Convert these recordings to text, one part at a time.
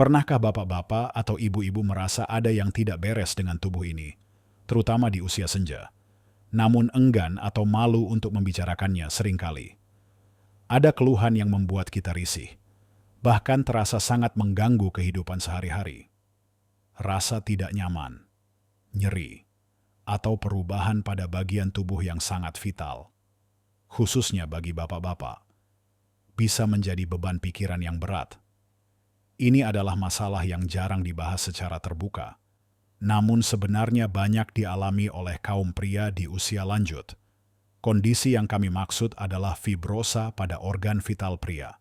Pernahkah bapak-bapak atau ibu-ibu merasa ada yang tidak beres dengan tubuh ini, terutama di usia senja, namun enggan atau malu untuk membicarakannya seringkali? Ada keluhan yang membuat kita risih, bahkan terasa sangat mengganggu kehidupan sehari-hari. Rasa tidak nyaman, nyeri, atau perubahan pada bagian tubuh yang sangat vital, khususnya bagi bapak-bapak, bisa menjadi beban pikiran yang berat. Ini adalah masalah yang jarang dibahas secara terbuka, namun sebenarnya banyak dialami oleh kaum pria di usia lanjut. Kondisi yang kami maksud adalah fibrosa pada organ vital pria,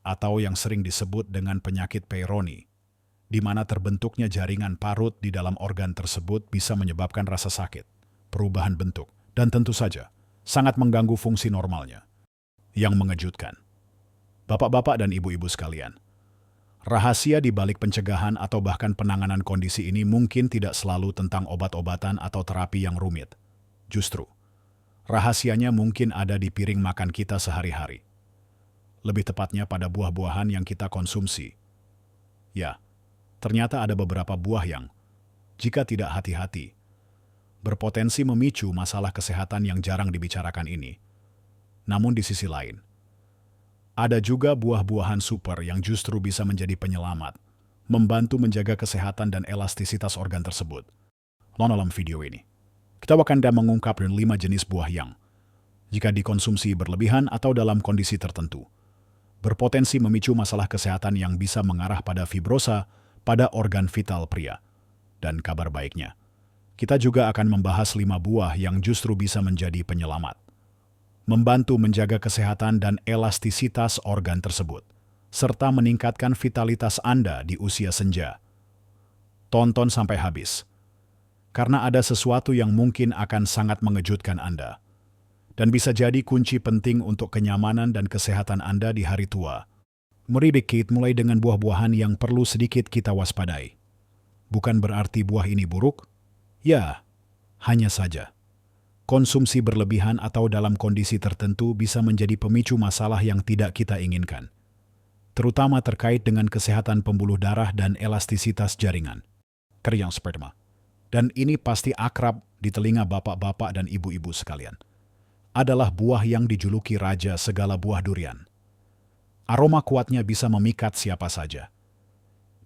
atau yang sering disebut dengan penyakit Peyronie, di mana terbentuknya jaringan parut di dalam organ tersebut bisa menyebabkan rasa sakit, perubahan bentuk, dan tentu saja sangat mengganggu fungsi normalnya. Yang mengejutkan, bapak-bapak dan ibu-ibu sekalian, rahasia di balik pencegahan atau bahkan penanganan kondisi ini mungkin tidak selalu tentang obat-obatan atau terapi yang rumit. Justru, rahasianya mungkin ada di piring makan kita sehari-hari. Lebih tepatnya pada buah-buahan yang kita konsumsi. Ya, ternyata ada beberapa buah yang, jika tidak hati-hati, berpotensi memicu masalah kesehatan yang jarang dibicarakan ini. Namun di sisi lain, ada juga buah-buahan super yang justru bisa menjadi penyelamat, membantu menjaga kesehatan dan elastisitas organ tersebut. Dalam video ini, kita akan mengungkap 5 jenis buah yang, jika dikonsumsi berlebihan atau dalam kondisi tertentu, berpotensi memicu masalah kesehatan yang bisa mengarah pada fibrosa pada organ vital pria. Dan kabar baiknya, kita juga akan membahas 5 buah yang justru bisa menjadi penyelamat, membantu menjaga kesehatan dan elastisitas organ tersebut, serta meningkatkan vitalitas Anda di usia senja. Tonton sampai habis, karena ada sesuatu yang mungkin akan sangat mengejutkan Anda, dan bisa jadi kunci penting untuk kenyamanan dan kesehatan Anda di hari tua. Mari kita mulai dengan buah-buahan yang perlu sedikit kita waspadai. Bukan berarti buah ini buruk? Ya, hanya saja konsumsi berlebihan atau dalam kondisi tertentu bisa menjadi pemicu masalah yang tidak kita inginkan, terutama terkait dengan kesehatan pembuluh darah dan elastisitas jaringan. Yang sperma. Dan ini pasti akrab di telinga bapak-bapak dan ibu-ibu sekalian. Adalah buah yang dijuluki raja segala buah durian. Aroma kuatnya bisa memikat siapa saja.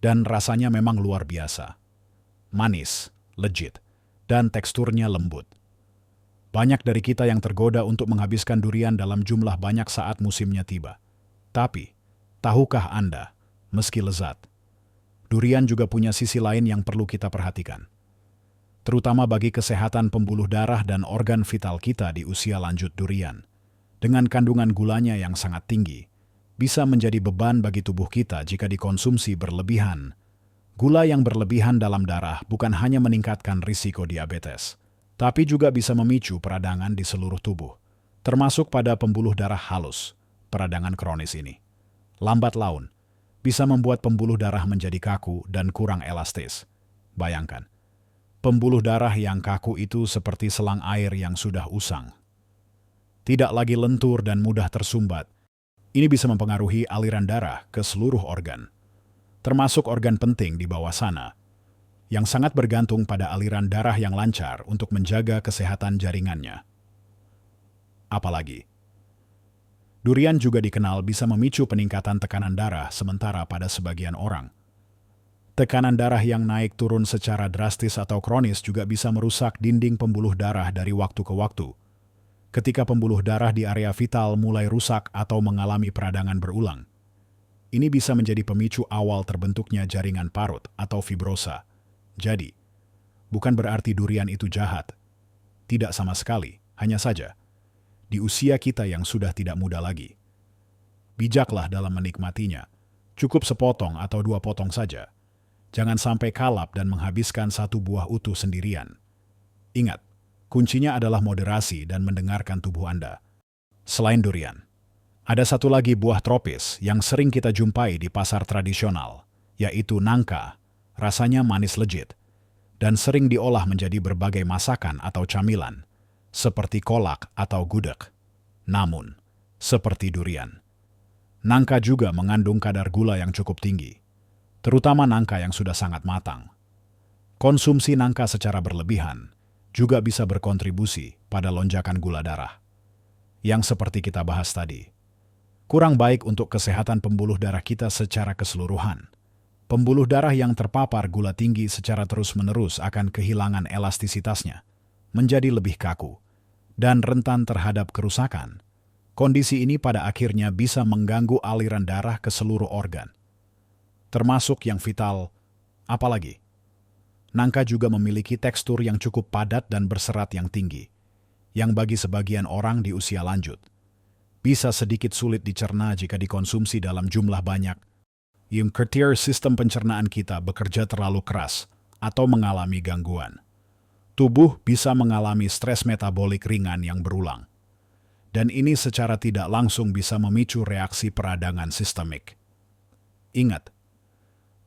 Dan rasanya memang luar biasa. Manis, legit, dan teksturnya lembut. Banyak dari kita yang tergoda untuk menghabiskan durian dalam jumlah banyak saat musimnya tiba. Tapi, tahukah Anda, meski lezat, durian juga punya sisi lain yang perlu kita perhatikan. Terutama bagi kesehatan pembuluh darah dan organ vital kita di usia lanjut. Durian, dengan kandungan gulanya yang sangat tinggi, bisa menjadi beban bagi tubuh kita jika dikonsumsi berlebihan. Gula yang berlebihan dalam darah bukan hanya meningkatkan risiko diabetes, tapi juga bisa memicu peradangan di seluruh tubuh, termasuk pada pembuluh darah halus. Peradangan kronis ini, lambat laun, bisa membuat pembuluh darah menjadi kaku dan kurang elastis. Bayangkan, pembuluh darah yang kaku itu seperti selang air yang sudah usang. Tidak lagi lentur dan mudah tersumbat. Ini bisa mempengaruhi aliran darah ke seluruh organ, termasuk organ penting di bawah sana, yang sangat bergantung pada aliran darah yang lancar untuk menjaga kesehatan jaringannya. Apalagi, durian juga dikenal bisa memicu peningkatan tekanan darah sementara pada sebagian orang. Tekanan darah yang naik turun secara drastis atau kronis juga bisa merusak dinding pembuluh darah dari waktu ke waktu. Ketika pembuluh darah di area vital mulai rusak atau mengalami peradangan berulang, ini bisa menjadi pemicu awal terbentuknya jaringan parut atau fibrosa. Jadi, bukan berarti durian itu jahat. Tidak sama sekali, hanya saja di usia kita yang sudah tidak muda lagi, bijaklah dalam menikmatinya. Cukup sepotong atau 2 potong saja. Jangan sampai kalap dan menghabiskan 1 buah utuh sendirian. Ingat, kuncinya adalah moderasi dan mendengarkan tubuh Anda. Selain durian, ada satu lagi buah tropis yang sering kita jumpai di pasar tradisional, yaitu nangka. Rasanya manis legit, dan sering diolah menjadi berbagai masakan atau camilan, seperti kolak atau gudeg. Namun, seperti durian, nangka juga mengandung kadar gula yang cukup tinggi. terutama nangka yang sudah sangat matang. Konsumsi nangka secara berlebihan juga bisa berkontribusi pada lonjakan gula darah. Yang seperti kita bahas tadi, kurang baik untuk kesehatan pembuluh darah kita secara keseluruhan. Pembuluh darah yang terpapar gula tinggi secara terus-menerus akan kehilangan elastisitasnya, menjadi lebih kaku, dan rentan terhadap kerusakan. Kondisi ini pada akhirnya bisa mengganggu aliran darah ke seluruh organ, termasuk yang vital. Apalagi, nangka juga memiliki tekstur yang cukup padat dan berserat yang tinggi, yang bagi sebagian orang di usia lanjut bisa sedikit sulit dicerna jika dikonsumsi dalam jumlah banyak. Yang sistem pencernaan kita bekerja terlalu keras atau mengalami gangguan. Tubuh bisa mengalami stres metabolik ringan yang berulang. Dan ini secara tidak langsung bisa memicu reaksi peradangan sistemik. Ingat,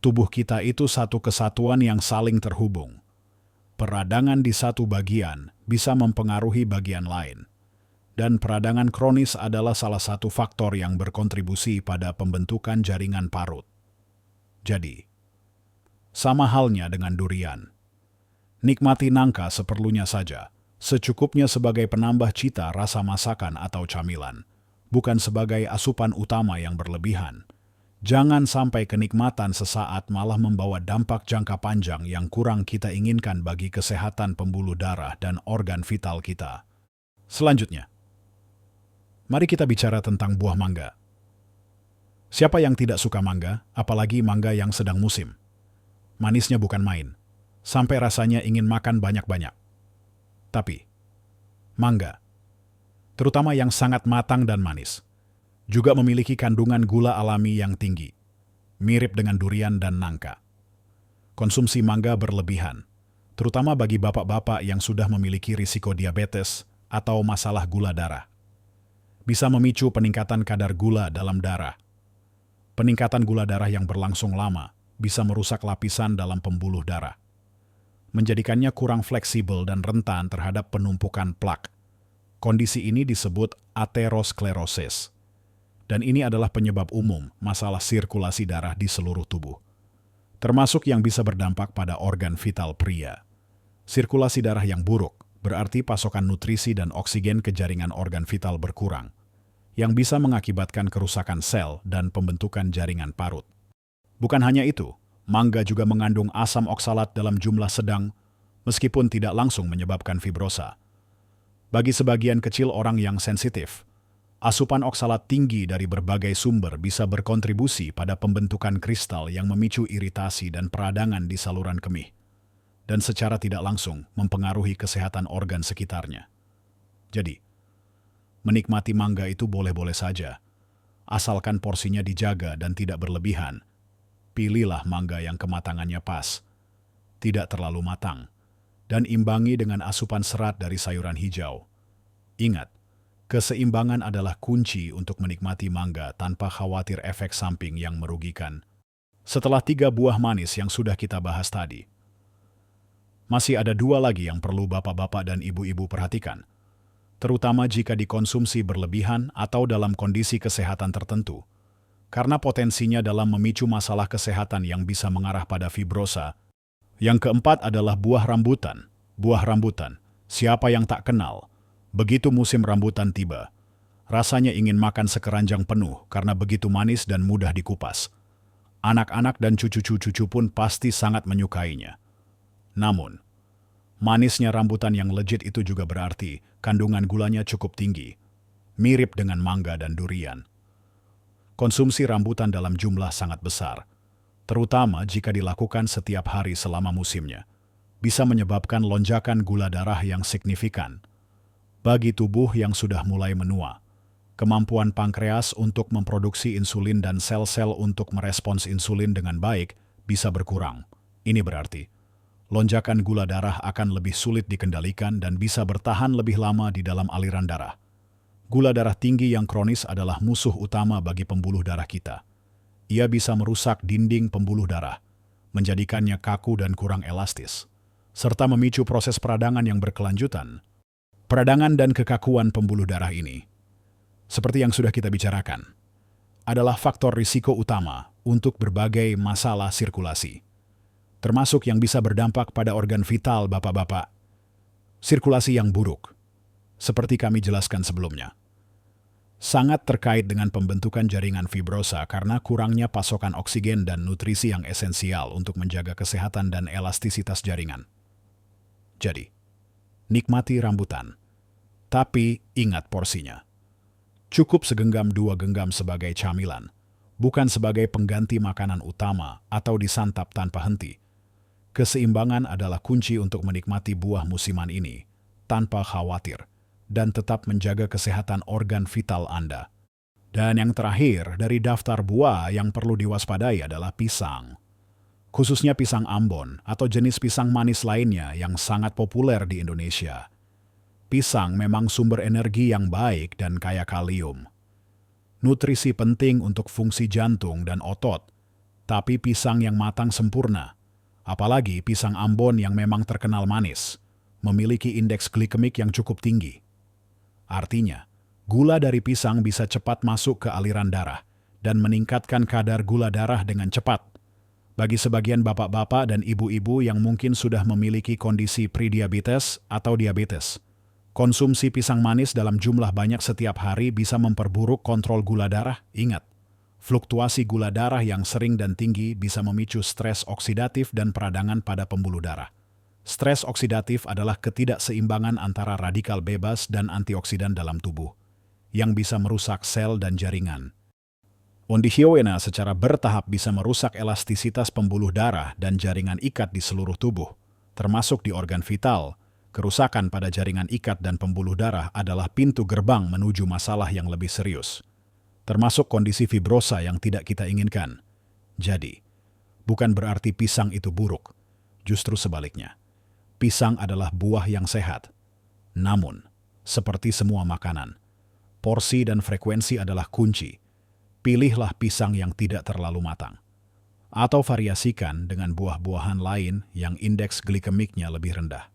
tubuh kita itu satu kesatuan yang saling terhubung. Peradangan di satu bagian bisa mempengaruhi bagian lain. Dan peradangan kronis adalah salah satu faktor yang berkontribusi pada pembentukan jaringan parut. Jadi, sama halnya dengan durian. Nikmati nangka seperlunya saja, secukupnya sebagai penambah cita rasa masakan atau camilan, bukan sebagai asupan utama yang berlebihan. Jangan sampai kenikmatan sesaat malah membawa dampak jangka panjang yang kurang kita inginkan bagi kesehatan pembuluh darah dan organ vital kita. Selanjutnya, mari kita bicara tentang buah mangga. Siapa yang tidak suka mangga, apalagi mangga yang sedang musim? Manisnya bukan main, sampai rasanya ingin makan banyak-banyak. Tapi, mangga, terutama yang sangat matang dan manis, juga memiliki kandungan gula alami yang tinggi, mirip dengan durian dan nangka. Konsumsi mangga berlebihan, terutama bagi bapak-bapak yang sudah memiliki risiko diabetes atau masalah gula darah, bisa memicu peningkatan kadar gula dalam darah. Peningkatan gula darah yang berlangsung lama bisa merusak lapisan dalam pembuluh darah, menjadikannya kurang fleksibel dan rentan terhadap penumpukan plak. Kondisi ini disebut aterosklerosis, dan ini adalah penyebab umum masalah sirkulasi darah di seluruh tubuh, termasuk yang bisa berdampak pada organ vital pria. Sirkulasi darah yang buruk berarti pasokan nutrisi dan oksigen ke jaringan organ vital berkurang, yang bisa mengakibatkan kerusakan sel dan pembentukan jaringan parut. Bukan hanya itu, mangga juga mengandung asam oksalat dalam jumlah sedang, meskipun tidak langsung menyebabkan fibrosa. Bagi sebagian kecil orang yang sensitif, asupan oksalat tinggi dari berbagai sumber bisa berkontribusi pada pembentukan kristal yang memicu iritasi dan peradangan di saluran kemih, dan secara tidak langsung mempengaruhi kesehatan organ sekitarnya. Jadi, menikmati mangga itu boleh-boleh saja, asalkan porsinya dijaga dan tidak berlebihan. Pilihlah mangga yang kematangannya pas, tidak terlalu matang, dan imbangi dengan asupan serat dari sayuran hijau. Ingat, keseimbangan adalah kunci untuk menikmati mangga tanpa khawatir efek samping yang merugikan. Setelah 3 buah manis yang sudah kita bahas tadi, masih ada 2 lagi yang perlu bapak-bapak dan ibu-ibu perhatikan, terutama jika dikonsumsi berlebihan atau dalam kondisi kesehatan tertentu, karena potensinya dalam memicu masalah kesehatan yang bisa mengarah pada fibrosa. Yang keempat adalah buah rambutan. Buah rambutan, siapa yang tak kenal? Begitu musim rambutan tiba, rasanya ingin makan sekeranjang penuh karena begitu manis dan mudah dikupas. Anak-anak dan cucu-cucu pun pasti sangat menyukainya. Namun, manisnya rambutan yang legit itu juga berarti kandungan gulanya cukup tinggi, mirip dengan mangga dan durian. Konsumsi rambutan dalam jumlah sangat besar, terutama jika dilakukan setiap hari selama musimnya, bisa menyebabkan lonjakan gula darah yang signifikan. Bagi tubuh yang sudah mulai menua, kemampuan pankreas untuk memproduksi insulin dan sel-sel untuk merespons insulin dengan baik bisa berkurang. Ini berarti lonjakan gula darah akan lebih sulit dikendalikan dan bisa bertahan lebih lama di dalam aliran darah. Gula darah tinggi yang kronis adalah musuh utama bagi pembuluh darah kita. Ia bisa merusak dinding pembuluh darah, menjadikannya kaku dan kurang elastis, serta memicu proses peradangan yang berkelanjutan. Peradangan dan kekakuan pembuluh darah ini, seperti yang sudah kita bicarakan, adalah faktor risiko utama untuk berbagai masalah sirkulasi, termasuk yang bisa berdampak pada organ vital bapak-bapak. Sirkulasi yang buruk, seperti kami jelaskan sebelumnya, sangat terkait dengan pembentukan jaringan fibrosa karena kurangnya pasokan oksigen dan nutrisi yang esensial untuk menjaga kesehatan dan elastisitas jaringan. Jadi, nikmati rambutan, tapi ingat porsinya. Cukup segenggam 2 genggam sebagai camilan, bukan sebagai pengganti makanan utama atau disantap tanpa henti. Keseimbangan adalah kunci untuk menikmati buah musiman ini tanpa khawatir dan tetap menjaga kesehatan organ vital Anda. Dan yang terakhir dari daftar buah yang perlu diwaspadai adalah pisang. Khususnya pisang Ambon atau jenis pisang manis lainnya yang sangat populer di Indonesia. Pisang memang sumber energi yang baik dan kaya kalium. Nutrisi penting untuk fungsi jantung dan otot, tapi pisang yang matang sempurna, apalagi pisang Ambon yang memang terkenal manis, memiliki indeks glikemik yang cukup tinggi. Artinya, gula dari pisang bisa cepat masuk ke aliran darah dan meningkatkan kadar gula darah dengan cepat. Bagi sebagian bapak-bapak dan ibu-ibu yang mungkin sudah memiliki kondisi prediabetes atau diabetes, konsumsi pisang manis dalam jumlah banyak setiap hari bisa memperburuk kontrol gula darah. Ingat, fluktuasi gula darah yang sering dan tinggi bisa memicu stres oksidatif dan peradangan pada pembuluh darah. Stres oksidatif adalah ketidakseimbangan antara radikal bebas dan antioksidan dalam tubuh, yang bisa merusak sel dan jaringan. Kondisiowena secara bertahap bisa merusak elastisitas pembuluh darah dan jaringan ikat di seluruh tubuh, termasuk di organ vital. Kerusakan pada jaringan ikat dan pembuluh darah adalah pintu gerbang menuju masalah yang lebih serius, termasuk kondisi fibrosa yang tidak kita inginkan. Jadi, bukan berarti pisang itu buruk, justru sebaliknya. Pisang adalah buah yang sehat. Namun, seperti semua makanan, porsi dan frekuensi adalah kunci. Pilihlah pisang yang tidak terlalu matang, atau variasikan dengan buah-buahan lain yang indeks glikemiknya lebih rendah.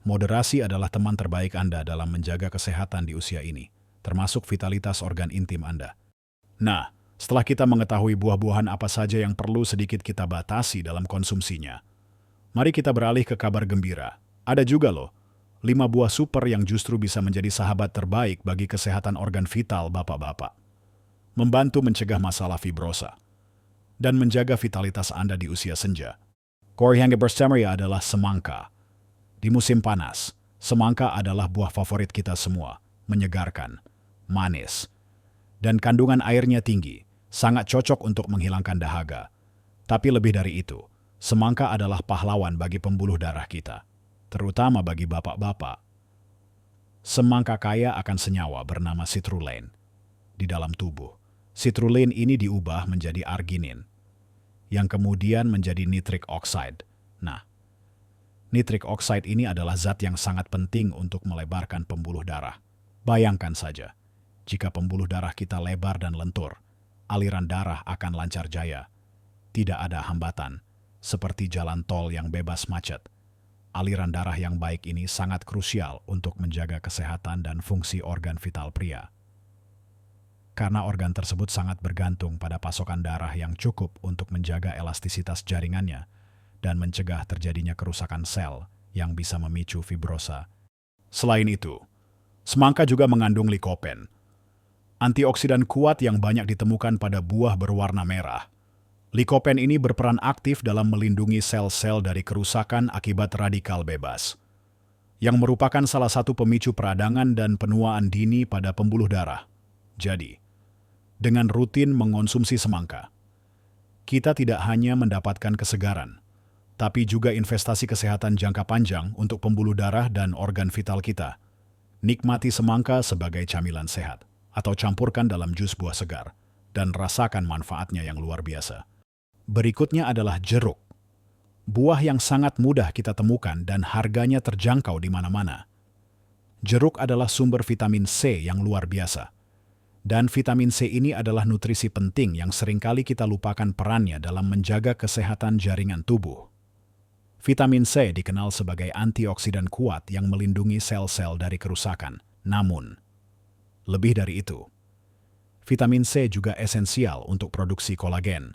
Moderasi adalah teman terbaik Anda dalam menjaga kesehatan di usia ini, termasuk vitalitas organ intim Anda. Nah, setelah kita mengetahui buah-buahan apa saja yang perlu sedikit kita batasi dalam konsumsinya, mari kita beralih ke kabar gembira. Ada juga loh, 5 buah super yang justru bisa menjadi sahabat terbaik bagi kesehatan organ vital bapak-bapak. Membantu mencegah masalah fibrosa dan menjaga vitalitas Anda di usia senja. Coriander bersemeria adalah semangka. Di musim panas, semangka adalah buah favorit kita semua, menyegarkan, manis, dan kandungan airnya tinggi, sangat cocok untuk menghilangkan dahaga. Tapi lebih dari itu, semangka adalah pahlawan bagi pembuluh darah kita, terutama bagi bapak-bapak. Semangka kaya akan senyawa bernama citrulline. Di dalam tubuh, citrulline ini diubah menjadi arginin, yang kemudian menjadi nitric oxide. Nah, nitric oxide ini adalah zat yang sangat penting untuk melebarkan pembuluh darah. Bayangkan saja, jika pembuluh darah kita lebar dan lentur, aliran darah akan lancar jaya. Tidak ada hambatan, seperti jalan tol yang bebas macet. Aliran darah yang baik ini sangat krusial untuk menjaga kesehatan dan fungsi organ vital pria. Karena organ tersebut sangat bergantung pada pasokan darah yang cukup untuk menjaga elastisitas jaringannya dan mencegah terjadinya kerusakan sel yang bisa memicu fibrosa. Selain itu, semangka juga mengandung likopen, antioksidan kuat yang banyak ditemukan pada buah berwarna merah. Likopen ini berperan aktif dalam melindungi sel-sel dari kerusakan akibat radikal bebas, yang merupakan salah satu pemicu peradangan dan penuaan dini pada pembuluh darah. Jadi, dengan rutin mengonsumsi semangka, kita tidak hanya mendapatkan kesegaran, tapi juga investasi kesehatan jangka panjang untuk pembuluh darah dan organ vital kita. Nikmati semangka sebagai camilan sehat, atau campurkan dalam jus buah segar, dan rasakan manfaatnya yang luar biasa. Berikutnya adalah jeruk. Buah yang sangat mudah kita temukan dan harganya terjangkau di mana-mana. Jeruk adalah sumber vitamin C yang luar biasa. Dan vitamin C ini adalah nutrisi penting yang seringkali kita lupakan perannya dalam menjaga kesehatan jaringan tubuh. Vitamin C dikenal sebagai antioksidan kuat yang melindungi sel-sel dari kerusakan. Namun, lebih dari itu, Vitamin C juga esensial untuk produksi kolagen.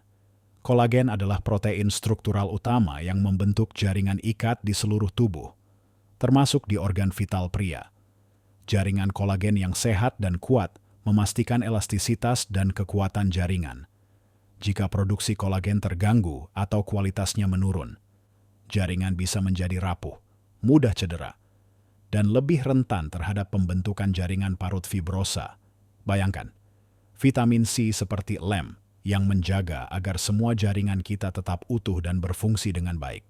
Kolagen adalah protein struktural utama yang membentuk jaringan ikat di seluruh tubuh, termasuk di organ vital pria. Jaringan kolagen yang sehat dan kuat memastikan elastisitas dan kekuatan jaringan. Jika produksi kolagen terganggu atau kualitasnya menurun, jaringan bisa menjadi rapuh, mudah cedera, dan lebih rentan terhadap pembentukan jaringan parut fibrosa. Bayangkan, vitamin C seperti lem yang menjaga agar semua jaringan kita tetap utuh dan berfungsi dengan baik.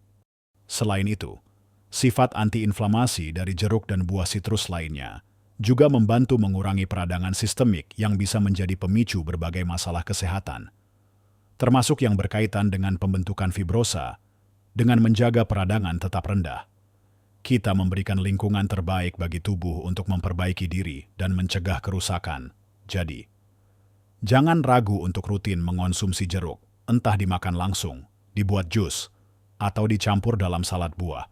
Selain itu, sifat antiinflamasi dari jeruk dan buah sitrus lainnya juga membantu mengurangi peradangan sistemik yang bisa menjadi pemicu berbagai masalah kesehatan, termasuk yang berkaitan dengan pembentukan fibrosa. Dengan menjaga peradangan tetap rendah, kita memberikan lingkungan terbaik bagi tubuh untuk memperbaiki diri dan mencegah kerusakan. Jadi, jangan ragu untuk rutin mengonsumsi jeruk, entah dimakan langsung, dibuat jus, atau dicampur dalam salad buah.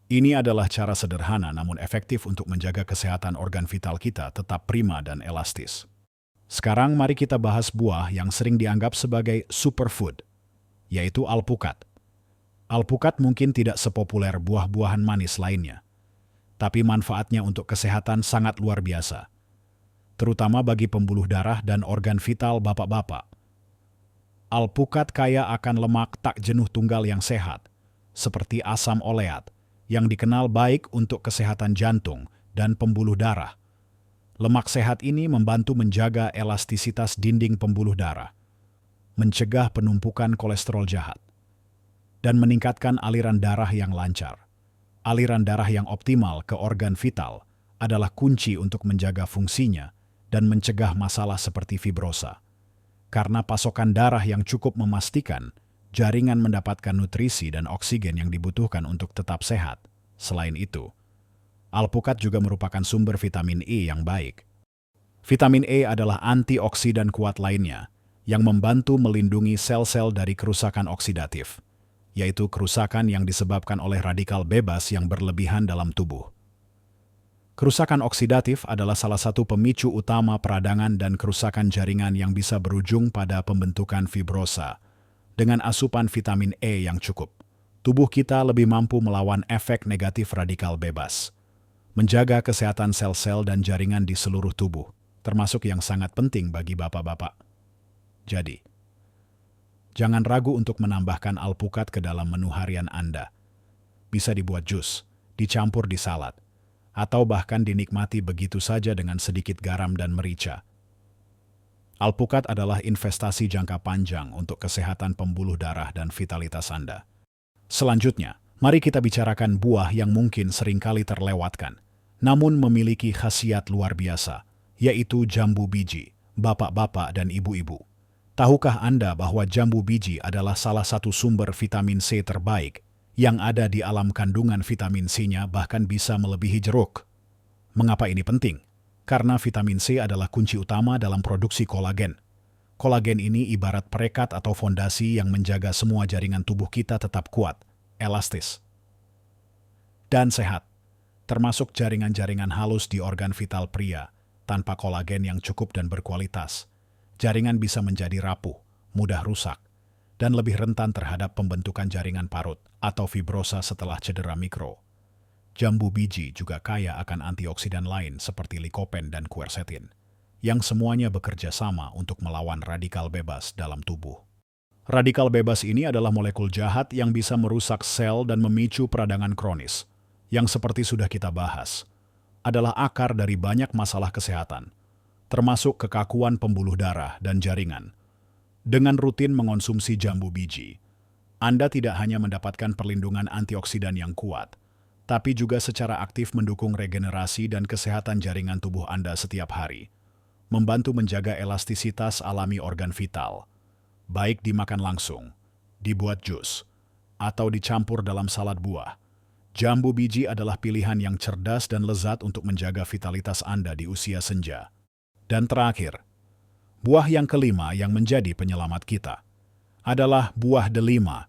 Ini adalah cara sederhana namun efektif untuk menjaga kesehatan organ vital kita tetap prima dan elastis. Sekarang mari kita bahas buah yang sering dianggap sebagai superfood, yaitu alpukat. Alpukat mungkin tidak sepopuler buah-buahan manis lainnya, tapi manfaatnya untuk kesehatan sangat luar biasa, terutama bagi pembuluh darah dan organ vital bapak-bapak. Alpukat kaya akan lemak tak jenuh tunggal yang sehat, seperti asam oleat, yang dikenal baik untuk kesehatan jantung dan pembuluh darah. Lemak sehat ini membantu menjaga elastisitas dinding pembuluh darah, mencegah penumpukan kolesterol jahat, dan meningkatkan aliran darah yang lancar. Aliran darah yang optimal ke organ vital adalah kunci untuk menjaga fungsinya dan mencegah masalah seperti fibrosa. Karena pasokan darah yang cukup memastikan jaringan mendapatkan nutrisi dan oksigen yang dibutuhkan untuk tetap sehat. Selain itu, alpukat juga merupakan sumber vitamin E yang baik. Vitamin E adalah antioksidan kuat lainnya yang membantu melindungi sel-sel dari kerusakan oksidatif, yaitu kerusakan yang disebabkan oleh radikal bebas yang berlebihan dalam tubuh. Kerusakan oksidatif adalah salah satu pemicu utama peradangan dan kerusakan jaringan yang bisa berujung pada pembentukan fibrosa. Dengan asupan vitamin E yang cukup, tubuh kita lebih mampu melawan efek negatif radikal bebas, menjaga kesehatan sel-sel dan jaringan di seluruh tubuh, termasuk yang sangat penting bagi bapak-bapak. Jadi, jangan ragu untuk menambahkan alpukat ke dalam menu harian Anda. Bisa dibuat jus, dicampur di salad, atau bahkan dinikmati begitu saja dengan sedikit garam dan merica. Alpukat adalah investasi jangka panjang untuk kesehatan pembuluh darah dan vitalitas Anda. Selanjutnya, mari kita bicarakan buah yang mungkin seringkali terlewatkan, namun memiliki khasiat luar biasa, yaitu jambu biji, bapak-bapak dan ibu-ibu. Tahukah Anda bahwa jambu biji adalah salah satu sumber vitamin C terbaik yang ada di alam? Kandungan vitamin C-nya bahkan bisa melebihi jeruk. Mengapa ini penting? Karena vitamin C adalah kunci utama dalam produksi kolagen. Kolagen ini ibarat perekat atau fondasi yang menjaga semua jaringan tubuh kita tetap kuat, elastis, dan sehat, termasuk jaringan-jaringan halus di organ vital pria. Tanpa kolagen yang cukup dan berkualitas, jaringan bisa menjadi rapuh, mudah rusak, dan lebih rentan terhadap pembentukan jaringan parut atau fibrosa setelah cedera mikro. Jambu biji juga kaya akan antioksidan lain seperti likopen dan quercetin, yang semuanya bekerja sama untuk melawan radikal bebas dalam tubuh. Radikal bebas ini adalah molekul jahat yang bisa merusak sel dan memicu peradangan kronis, yang seperti sudah kita bahas, adalah akar dari banyak masalah kesehatan, termasuk kekakuan pembuluh darah dan jaringan. Dengan rutin mengonsumsi jambu biji, Anda tidak hanya mendapatkan perlindungan antioksidan yang kuat, tapi juga secara aktif mendukung regenerasi dan kesehatan jaringan tubuh Anda setiap hari, membantu menjaga elastisitas alami organ vital, baik dimakan langsung, dibuat jus, atau dicampur dalam salad buah. Jambu biji adalah pilihan yang cerdas dan lezat untuk menjaga vitalitas Anda di usia senja. Dan terakhir, buah yang kelima yang menjadi penyelamat kita adalah buah delima.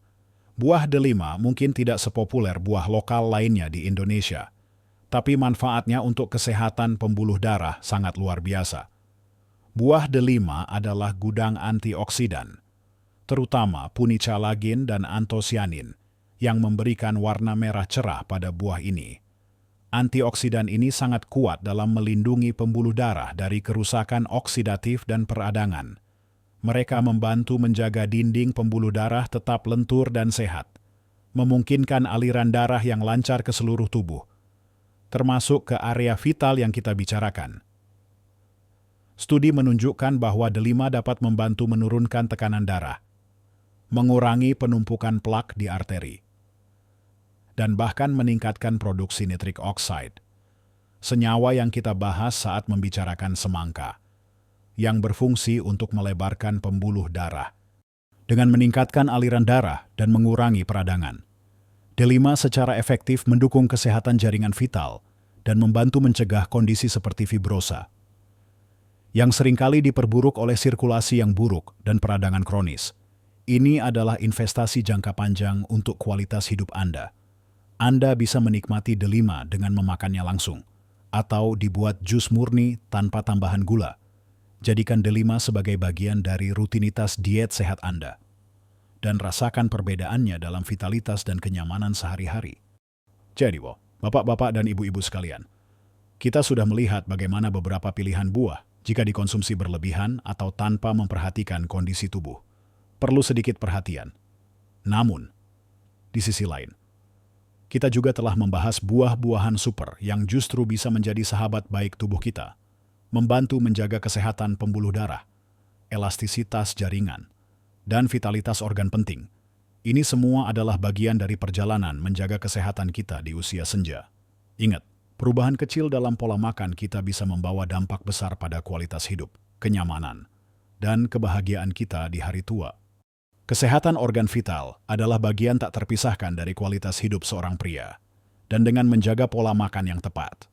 Buah delima mungkin tidak sepopuler buah lokal lainnya di Indonesia, tapi manfaatnya untuk kesehatan pembuluh darah sangat luar biasa. Buah delima adalah gudang antioksidan, terutama punicalagin dan antosianin, yang memberikan warna merah cerah pada buah ini. Antioksidan ini sangat kuat dalam melindungi pembuluh darah dari kerusakan oksidatif dan peradangan. Mereka membantu menjaga dinding pembuluh darah tetap lentur dan sehat, memungkinkan aliran darah yang lancar ke seluruh tubuh, termasuk ke area vital yang kita bicarakan. Studi menunjukkan bahwa delima dapat membantu menurunkan tekanan darah, mengurangi penumpukan plak di arteri, dan bahkan meningkatkan produksi nitrik oxide, senyawa yang kita bahas saat membicarakan semangka, yang berfungsi untuk melebarkan pembuluh darah, dengan meningkatkan aliran darah dan mengurangi peradangan. Delima secara efektif mendukung kesehatan jaringan vital dan membantu mencegah kondisi seperti fibrosa, yang seringkali diperburuk oleh sirkulasi yang buruk dan peradangan kronis. Ini adalah investasi jangka panjang untuk kualitas hidup Anda. Anda bisa menikmati delima dengan memakannya langsung, atau dibuat jus murni tanpa tambahan gula. Jadikan delima sebagai bagian dari rutinitas diet sehat Anda, dan rasakan perbedaannya dalam vitalitas dan kenyamanan sehari-hari. Jadi, bapak-bapak dan ibu-ibu sekalian, kita sudah melihat bagaimana beberapa pilihan buah jika dikonsumsi berlebihan atau tanpa memperhatikan kondisi tubuh perlu sedikit perhatian. Namun, di sisi lain, kita juga telah membahas buah-buahan super yang justru bisa menjadi sahabat baik tubuh kita, membantu menjaga kesehatan pembuluh darah, elastisitas jaringan, dan vitalitas organ penting. Ini semua adalah bagian dari perjalanan menjaga kesehatan kita di usia senja. Ingat, perubahan kecil dalam pola makan kita bisa membawa dampak besar pada kualitas hidup, kenyamanan, dan kebahagiaan kita di hari tua. Kesehatan organ vital adalah bagian tak terpisahkan dari kualitas hidup seorang pria. Dan dengan menjaga pola makan yang tepat,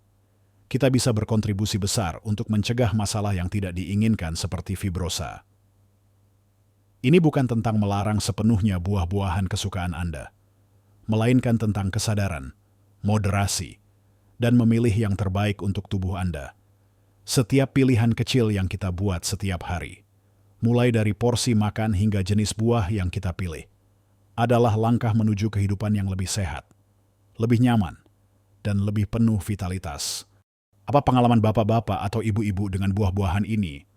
kita bisa berkontribusi besar untuk mencegah masalah yang tidak diinginkan seperti fibrosa. Ini bukan tentang melarang sepenuhnya buah-buahan kesukaan Anda, melainkan tentang kesadaran, moderasi, dan memilih yang terbaik untuk tubuh Anda. Setiap pilihan kecil yang kita buat setiap hari, mulai dari porsi makan hingga jenis buah yang kita pilih, adalah langkah menuju kehidupan yang lebih sehat, lebih nyaman, dan lebih penuh vitalitas. Apa pengalaman bapak-bapak atau ibu-ibu dengan buah-buahan ini?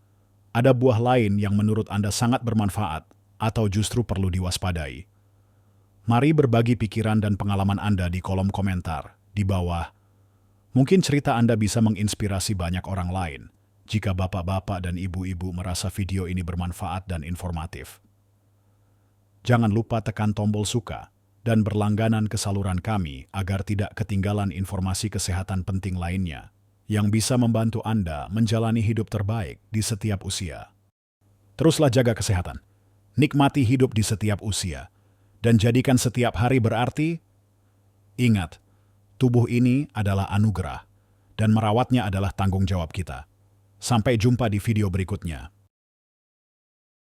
Ada buah lain yang menurut Anda sangat bermanfaat atau justru perlu diwaspadai? Mari berbagi pikiran dan pengalaman Anda di kolom komentar di bawah. Mungkin cerita Anda bisa menginspirasi banyak orang lain. Jika bapak-bapak dan ibu-ibu merasa video ini bermanfaat dan informatif, jangan lupa tekan tombol suka dan berlangganan ke saluran kami agar tidak ketinggalan informasi kesehatan penting lainnya yang bisa membantu Anda menjalani hidup terbaik di setiap usia. Teruslah jaga kesehatan, nikmati hidup di setiap usia, dan jadikan setiap hari berarti. Ingat, tubuh ini adalah anugerah, dan merawatnya adalah tanggung jawab kita. Sampai jumpa di video berikutnya.